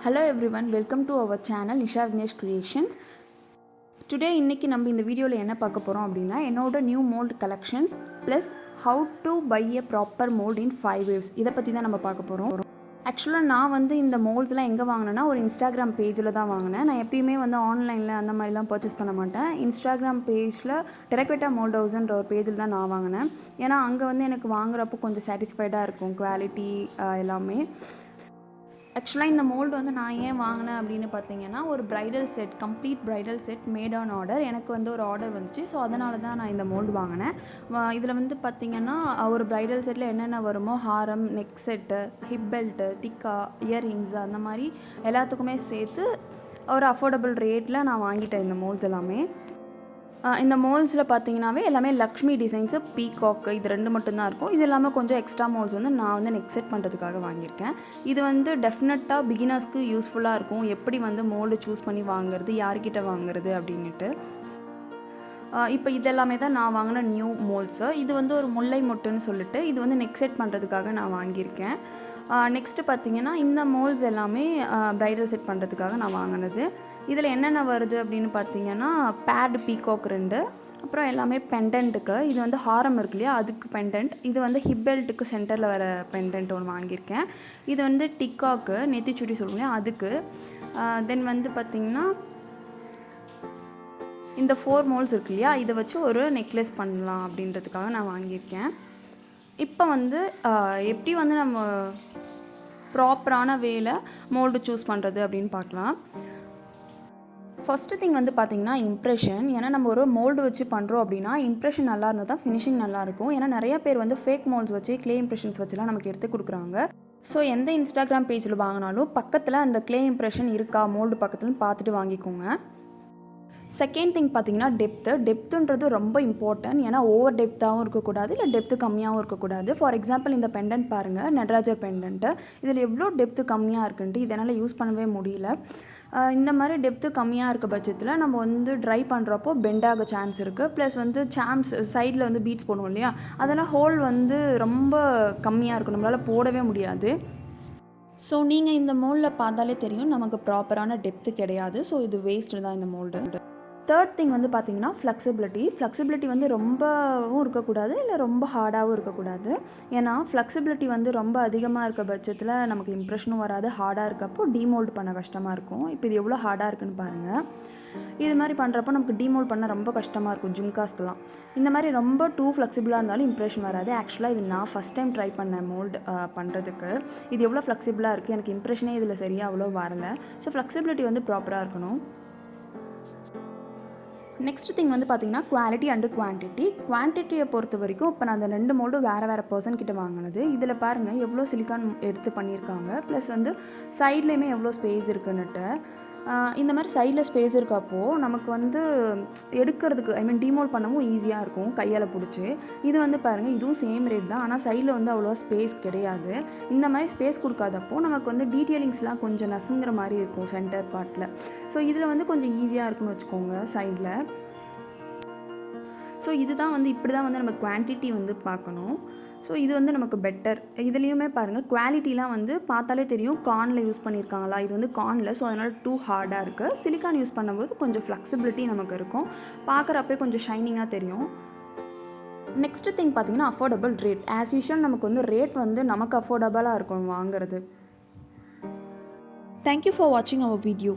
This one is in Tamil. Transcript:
Hello everyone, welcome to our channel Nisha Vignesh Creations. Today இன்னைக்கு நம்ம இந்த வீடியோல என்ன பார்க்க போறோம் அப்படினா என்னோட new mold collections plus how to buy a proper mold in 5 waves இத பத்தி தான் நம்ம பார்க்க போறோம். Actually நான் வந்து இந்த moldsலாம் எங்க வாங்குனேனா ஒரு Instagram pageல தான் வாங்குனேன். நான் எப்பவுமே வந்து ஆன்லைன்ல அந்த மாதிரிலாம் purchase பண்ண மாட்டேன். Instagram pageல Terracotta mold houseன்ற ஒரு pageல தான் நான் வாங்குனேன். ஏனா அங்க வந்து எனக்கு வாங்குறப்போ கொஞ்சம் satisfied-ஆ இருக்கும் குவாலிட்டி எல்லாமே. Actually இந்த mold வந்து நான் ஏன் வாங்குனேன் அப்படினு பாத்தீங்கன்னா ஒரு bridal set complete bridal set made on order எனக்கு வந்து ஒரு ஆர்டர் வந்துச்சு சோ அதனால தான் நான் இந்த mold வாங்குனேன் இதுல வந்து பாத்தீங்கன்னா ஒரு bridal setல என்னென்ன வருமோ ஹாரம் neck set hip belt tikka earrings அந்த மாதிரி எல்லாத்துக்குமே சேர்த்து ஒரு affordable rateல நான் வாங்கிட்டேன் இந்த molds எல்லாமே இந்த moldsல பாத்தீங்கனாவே எல்லாமே லக்ஷ்மி டிசைன்ஸ் பீகாக் இது ரெண்டு மட்டும் தான் இருக்கும் இது எல்லாமே கொஞ்சம் எக்ஸ்ட்ரா molds வந்து நான் வந்து neck set பண்றதுக்காக வாங்கியிருக்கேன் இது வந்து டெஃபினட்டா பிகினர்ஸ்க்கு யூஸ்ஃபுல்லா இருக்கும் எப்படி வந்து mold சூஸ் பண்ணி வாங்குறது யார்கிட்ட வாங்குறது அப்படினுட்டு இப்போ இதெல்லாமே தான் நான் வாங்குன நியூ molds இது வந்து ஒரு முல்லை மொட்டுன்னு சொல்லிட்டு இது வந்து neck set பண்றதுக்காக நான் வாங்கியிருக்கேன் நெக்ஸ்ட் பாத்தீங்கன்னா இந்த molds எல்லாமே bridal set பண்றதுக்காக நான் வாங்குனது இதுல என்னென்ன வருது அப்படினு பாத்தீங்கன்னா paired peacock ரெண்டு அப்புறம் எல்லாமே பெண்டன்ட்க்கு இது வந்து ஹாரம் இருக்குலையா அதுக்கு பெண்டன்ட் இது வந்து ஹிப் பெல்ட்க்கு சென்டர்ல வர பெண்டன்ட் ஒன்னு வாங்கியிருக்கேன் இது வந்து டிக்காக் நெத்திச்சுடி சொல்லுவாங்க அதுக்கு தென் வந்து பாத்தீங்கன்னா இந்த 4 molds இருக்குலையா இத வச்சு ஒரு நெக்லஸ் பண்ணலாம் அப்படின்றதுக்காக நான் வாங்கியிருக்கேன் இப்போ வந்து எப்படி வந்து நம்ம ப்ராப்பரான வேல mold சூஸ் பண்றது அப்படினு பார்க்கலாம் First thing வந்து பாத்தீங்கன்னா இம்ப்ரஷன் ஏனா நம்ம ஒரு mold வச்சு பண்றோம் அப்படினா இம்ப்ரஷன் நல்லா இருந்தா தான் ஃபினிஷிங் நல்லா இருக்கும் ஏனா நிறைய பேர் வந்து fake molds வச்சு clay impressions வச்சுலாம் நமக்கு எடுத்து கொடுக்கறாங்க சோ எந்த Instagram பேஜ்ல வாங்குனாலும் பக்கத்துல அந்த clay impression இருக்கா mold பக்கத்துல பார்த்துட்டு வாங்கிக்கோங்க செகண்ட் திங் பாத்தீங்கன்னா டெப்த்ன்றது ரொம்ப இம்பார்ட்டன்ட் ஏனா ஓவர் டெப்த்தாவும் இருக்க கூடாது இல்ல டெப்த் கம்மியாவும் இருக்க கூடாது ஃபார் எக்ஸாம்பிள் இந்த பெண்டன்ட் பாருங்க நடராஜர் பெண்டன்ட் இதுல எவ்வளவு டெப்த் கம்மியா இருக்குன்னு இதனால யூஸ் பண்ணவே முடியல இந்த மாதிரி டெப்த் கம்மியா இருக்க பட்சத்துல நம்ம வந்து ட்ரை பண்றப்போ பெண்ட் ஆக சான்ஸ் இருக்கு ப்ளஸ் வந்து சாம்ஸ் சைடுல வந்து பீட்ஸ் போடுவோம் இல்லையா அதனால ஹோல் வந்து ரொம்ப கம்மியா இருக்கு நம்மளால போடவே முடியாது சோ நீங்க இந்த மோல்ட்ல பார்த்தாலே தெரியும் நமக்கு ப்ராப்பரான டெப்த் கிடையாது சோ இது வேஸ்ட் தான் இந்த மோல்ட் Third thing வந்து பாத்தீங்கன்னா flexibility வந்து ரொம்பவும் இருக்க கூடாது இல்ல ரொம்ப ஹார்டாவும் இருக்க கூடாது ஏனா flexibility வந்து ரொம்ப அதிகமா இருக்க பட்சத்துல நமக்கு இம்ப்ரஷனும் வராது ஹார்டா இருக்கப்போ டீமோல்ட் பண்ண கஷ்டமா இருக்கும் இப்போ இது எவ்வளவு ஹார்டா இருக்குன்னு பாருங்க இது மாதிரி பண்றப்போ நமக்கு டீமோல்ட் பண்ண ரொம்ப கஷ்டமா இருக்கும் ஜும்காஸ்க்குலாம் இந்த மாதிரி ரொம்ப டூ ஃப்ளெக்சிபிளா இருந்தாலும் இம்ப்ரஷன் வராது एक्चुअली இது நான் ஃபர்ஸ்ட் டைம் ட்ரை பண்ணேன் மோல்ட் பண்றதுக்கு இது எவ்வளவு ஃப்ளெக்சிபிளா இருக்கு எனக்கு இம்ப்ரஷனே இதுல சரியா அவ்வளவு வரல சோ flexibility வந்து ப்ராப்பரா இருக்கணும் Next thing வந்து பாத்தீங்கன்னா quality and quantity பொறுத்த வரைக்கும் இப்ப நான் அந்த ரெண்டு mold வேற पर्सन கிட்ட வாங்குனது இதுல பாருங்க எவ்வளவு சிலிகான் எடுத்து பண்ணிருக்காங்க ப்ளஸ் வந்து சைடுலயே எவ்வளவு ஸ்பேஸ் இருக்குன்னு இந்த மாதிரி சைடுல ஸ்பேஸ் இருக்கப்போ நமக்கு வந்து எடுக்கிறதுக்கு ஐ மீன் டீமோல்ட் பண்ணவும் ஈஸியா இருக்கும் கையால புடிச்சு இது வந்து பாருங்க இதுவும் சேம் ரேட் தான் ஆனா சைடுல வந்து அவ்வளவு ஸ்பேஸ் கிடையாது இந்த மாதிரி ஸ்பேஸ் கொடுக்காதப்போ நமக்கு வந்து டீடைலிங்ஸ்லாம் கொஞ்சம் நசுங்கற மாதிரி இருக்கும் சென்டர் பார்ட்ல சோ இதுல வந்து கொஞ்சம் ஈஸியா இருக்குன்னு வெச்சுக்கோங்க சைடுல சோ இதுதான் வந்து இப்படி தான் வந்து நம்ம குவாண்டிட்டி வந்து பார்க்கணும் சோ இது வந்து நமக்கு பெட்டர் இதுலயுமே பாருங்க குவாலிட்டிலாம் வந்து பார்த்தாலே தெரியும் கார்ன்ல யூஸ் பண்ணிருக்காங்களா இது வந்து கார்ன்ல சோ அதனால டூ ஹார்டா இருக்கு சிலிகான் யூஸ் பண்ணும்போது கொஞ்சம் ஃப்ளெக்சிபிலிட்டி நமக்கு இருக்கும் பார்க்கறப்பே கொஞ்சம் ஷைனிங்கா தெரியும் நெக்ஸ்ட் திங் பாத்தீங்கன்னா அஃபோர்டபிள் ரேட் as usual நமக்கு வந்து ரேட் வந்து நமக்கு அஃபோர்டபிளா இருக்கும் வாங்குறது Thank you for watching our video